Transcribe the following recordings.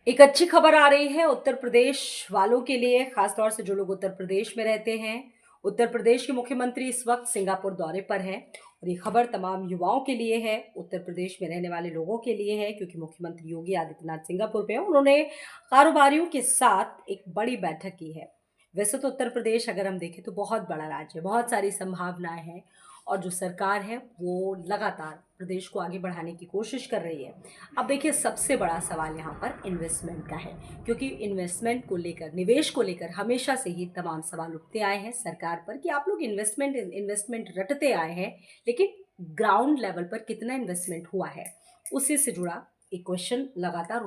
एक अच्छी खबर आ रही है उत्तर प्रदेश वालों के लिए, खास तौर से जो लोग उत्तर प्रदेश में रहते हैं। उत्तर प्रदेश के मुख्यमंत्री इस वक्त सिंगापुर दौरे पर हैं और ये खबर तमाम युवाओं के लिए है, उत्तर प्रदेश में रहने वाले लोगों के लिए है, क्योंकि मुख्यमंत्री योगी आदित्यनाथ सिंगापुर पे हैं। उन्होंने कारोबारियों के साथ एक बड़ी बैठक की है। वैसे तो उत्तर प्रदेश अगर हम देखें तो बहुत बड़ा राज्य है, बहुत सारी संभावनाएं हैं और जो सरकार है वो लगातार प्रदेश को आगे बढ़ाने की कोशिश कर रही है। अब देखिए, सबसे बड़ा सवाल यहाँ पर इन्वेस्टमेंट का है, क्योंकि इन्वेस्टमेंट को लेकर, निवेश को लेकर हमेशा से ही तमाम सवाल उठते आए हैं सरकार पर कि आप लोग इन्वेस्टमेंट इन्वेस्टमेंट रटते आए हैं, लेकिन ग्राउंड लेवल पर कितना इन्वेस्टमेंट हुआ है, उसी से जुड़ा एक क्वेश्चन लगातार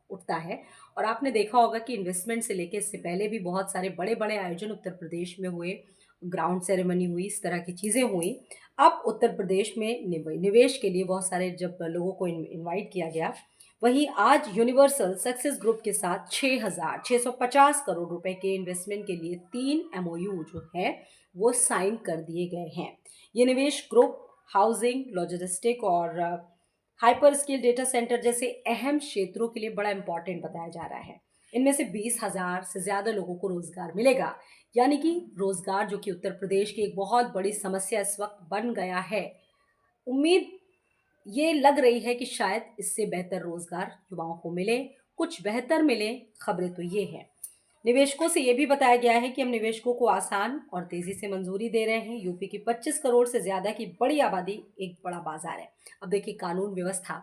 उठता है। और आपने देखा होगा कि इन्वेस्टमेंट से लेकर इससे पहले भी बहुत सारे बड़े बड़े आयोजन उत्तर प्रदेश में हुए, ग्राउंड सेरेमनी हुई, इस तरह की चीज़ें हुई। अब उत्तर प्रदेश में निवेश के लिए बहुत सारे जब लोगों को इनवाइट किया गया, वहीं आज यूनिवर्सल सक्सेस ग्रुप के साथ 6,650 करोड़ रुपए के इन्वेस्टमेंट के लिए 3 एमओयू जो है वो साइन कर दिए गए हैं। ये निवेश ग्रुप हाउसिंग, लॉजिस्टिक और हाइपर स्किल डेटा सेंटर जैसे अहम क्षेत्रों के लिए बड़ा इंपॉर्टेंट बताया जा रहा है। इनमें से 20,000 से ज़्यादा लोगों को रोजगार मिलेगा, यानी कि रोजगार जो कि उत्तर प्रदेश की एक बहुत बड़ी समस्या इस वक्त बन गया है। उम्मीद ये लग रही है कि शायद इससे बेहतर रोजगार युवाओं को मिले, कुछ बेहतर मिले। खबरें तो ये हैं। निवेशकों से ये भी बताया गया है कि हम निवेशकों को आसान और तेजी से मंजूरी दे रहे हैं। यूपी की 25 करोड़ से ज्यादा की बड़ी आबादी एक बड़ा बाजार है। अब देखिए, कानून व्यवस्था,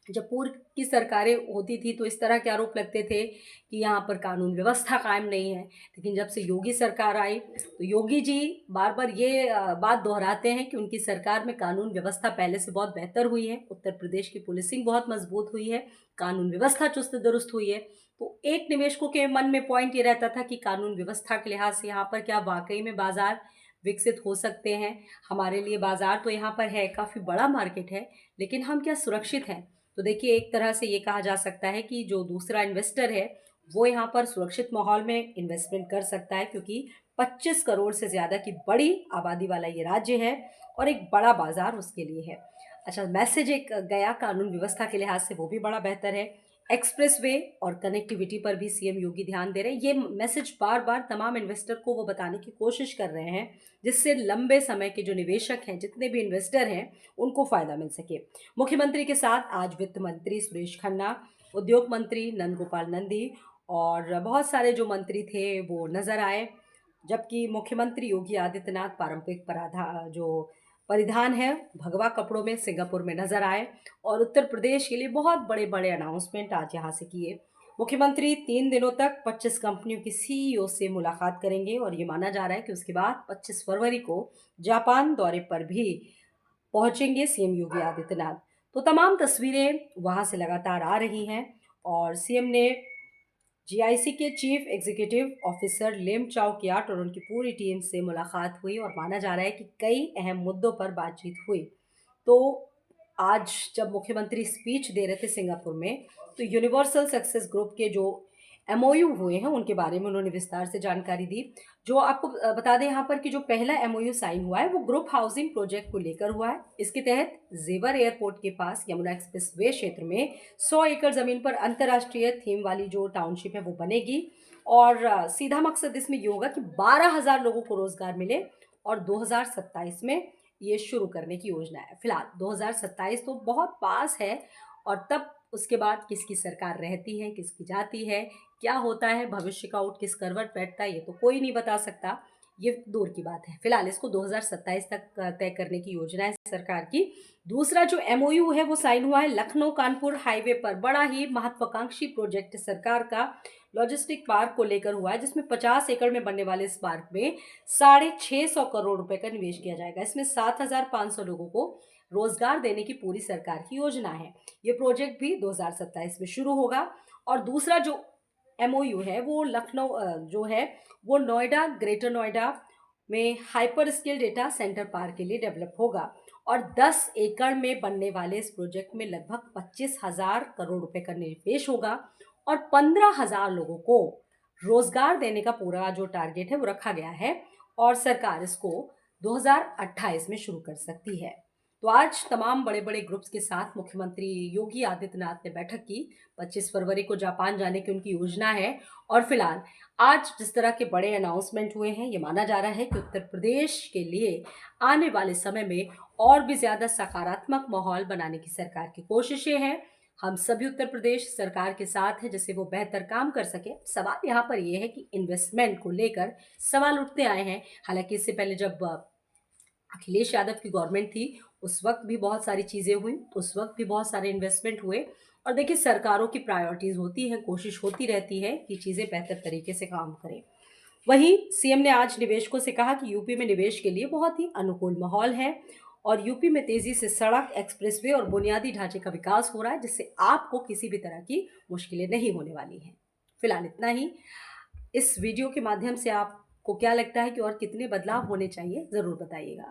जब पूर्व की सरकारें होती थी तो इस तरह के आरोप लगते थे कि यहाँ पर कानून व्यवस्था कायम नहीं है, लेकिन जब से योगी सरकार आई तो योगी जी बार बार ये बात दोहराते हैं कि उनकी सरकार में कानून व्यवस्था पहले से बहुत बेहतर हुई है, उत्तर प्रदेश की पुलिसिंग बहुत मजबूत हुई है, कानून व्यवस्था चुस्त दुरुस्त हुई है। तो एक निवेशकों के मन में पॉइंट ये रहता था कि कानून व्यवस्था के लिहाज से यहाँ पर क्या वाकई में बाजार विकसित हो सकते हैं। हमारे लिए बाजार तो यहाँ पर है, काफ़ी बड़ा मार्केट है, लेकिन हम क्या सुरक्षित हैं? तो देखिए, एक तरह से ये कहा जा सकता है कि जो दूसरा इन्वेस्टर है वो यहाँ पर सुरक्षित माहौल में इन्वेस्टमेंट कर सकता है, क्योंकि 25 करोड़ से ज़्यादा की बड़ी आबादी वाला ये राज्य है और एक बड़ा बाजार उसके लिए है। अच्छा, मैसेज एक गया कानून व्यवस्था के लिहाज से, वो भी बड़ा बेहतर है। एक्सप्रेसवे और कनेक्टिविटी पर भी सीएम योगी ध्यान दे रहे हैं। ये मैसेज बार बार तमाम इन्वेस्टर को वो बताने की कोशिश कर रहे हैं, जिससे लंबे समय के जो निवेशक हैं, जितने भी इन्वेस्टर हैं, उनको फायदा मिल सके। मुख्यमंत्री के साथ आज वित्त मंत्री सुरेश खन्ना, उद्योग मंत्री नंदगोपाल नंदी और बहुत सारे जो मंत्री थे वो नजर आए। जबकि मुख्यमंत्री योगी आदित्यनाथ पारंपरिक पराधा जो परिधान है, भगवा कपड़ों में सिंगापुर में नजर आए और उत्तर प्रदेश के लिए बहुत बड़े बड़े अनाउंसमेंट आज यहाँ से किए। मुख्यमंत्री 3 दिनों तक 25 कंपनियों की सीईओ से मुलाकात करेंगे और ये माना जा रहा है कि उसके बाद 25 फरवरी को जापान दौरे पर भी पहुंचेंगे सीएम योगी आदित्यनाथ। तो तमाम तस्वीरें वहां से लगातार आ रही हैं और सीएम ने जीआईसी के चीफ एग्जीक्यूटिव ऑफिसर लेम चाओ कियाट और उनकी पूरी टीम से मुलाकात हुई और माना जा रहा है कि कई अहम मुद्दों पर बातचीत हुई। तो आज जब मुख्यमंत्री स्पीच दे रहे थे सिंगापुर में, तो यूनिवर्सल सक्सेस ग्रुप के जो एमओयू हुए हैं उनके बारे में उन्होंने विस्तार से जानकारी दी। जो आपको बता दें यहाँ पर कि जो पहला एमओयू साइन हुआ है वो ग्रुप हाउसिंग प्रोजेक्ट को लेकर हुआ है। इसके तहत जेवर एयरपोर्ट के पास यमुना एक्सप्रेस वे क्षेत्र में 100 एकड़ जमीन पर अंतर्राष्ट्रीय थीम वाली जो टाउनशिप है वो बनेगी। और सीधा मकसद इसमें ये होगा कि 12,000 लोगों को रोजगार मिले और 2027 में ये शुरू करने की योजना है। फिलहाल 2027 तो बहुत पास है और तब उसके बाद किसकी सरकार रहती है, किसकी जाती है, क्या होता है, भविष्य का ऊँट किस करवट बैठता है, ये तो कोई नहीं बता सकता। ये दूर की बात है। फिलहाल इसको 2027 तक तय करने की योजना है सरकार की। दूसरा जो एमओयू है वो साइन हुआ है लखनऊ कानपुर हाईवे पर, बड़ा ही महत्वाकांक्षी प्रोजेक्ट सरकार का लॉजिस्टिक पार्क को लेकर हुआ है, जिसमें 50 एकड़ में बनने वाले इस पार्क में 650 करोड़ रुपए का निवेश किया जाएगा। इसमें 7,500 लोगों को रोजगार देने की पूरी सरकार की योजना है। ये प्रोजेक्ट भी 2027 में शुरू होगा। और दूसरा जो एमओयू है वो लखनऊ जो है वो नोएडा, ग्रेटर नोएडा में hyper skill data centre park के लिए डेवलप होगा। और 10 एकड़ में बनने वाले इस प्रोजेक्ट में लगभग 25,000 करोड़ रुपए का निवेश होगा और 15,000 लोगों को रोजगार देने का पूरा जो टारगेट है वो रखा गया है और सरकार इसको 2028 में शुरू कर सकती है। तो आज तमाम बड़े-बड़े ग्रुप्स के साथ मुख्यमंत्री योगी आदित्यनाथ ने बैठक की। 25 फरवरी को जापान जाने की उनकी योजना है और फिलहाल आज जिस तरह के बड़े अनाउंसमेंट हुए हैं, ये माना जा रहा है कि उत्तर प्रदेश के लिए आने वाले समय में और भी ज़्यादा सकारात्मक माहौल बनाने की सरकार की कोशिशें हैं। हम सभी उत्तर प्रदेश सरकार के साथ हैं जिससे वो बेहतर काम कर सके। सवाल यहाँ पर ये है कि इन्वेस्टमेंट को लेकर सवाल उठते आए हैं। हालाँकि इससे पहले जब अखिलेश यादव की गवर्नमेंट थी, उस वक़्त भी बहुत सारी चीज़ें हुई, उस वक़्त भी बहुत सारे इन्वेस्टमेंट हुए और देखिए सरकारों की प्रायोरिटीज़ होती हैं, कोशिश होती रहती है कि चीज़ें बेहतर तरीके से काम करें। वहीं सीएम ने आज निवेशकों से कहा कि यूपी में निवेश के लिए बहुत ही अनुकूल माहौल है और यूपी में तेज़ी से सड़क, एक्सप्रेसवे और बुनियादी ढांचे का विकास हो रहा है, जिससे आपको किसी भी तरह की मुश्किलें नहीं होने वाली हैं। फिलहाल इतना ही। इस वीडियो के माध्यम से आपको क्या लगता है कि और कितने बदलाव होने चाहिए? ज़रूर बताइएगा।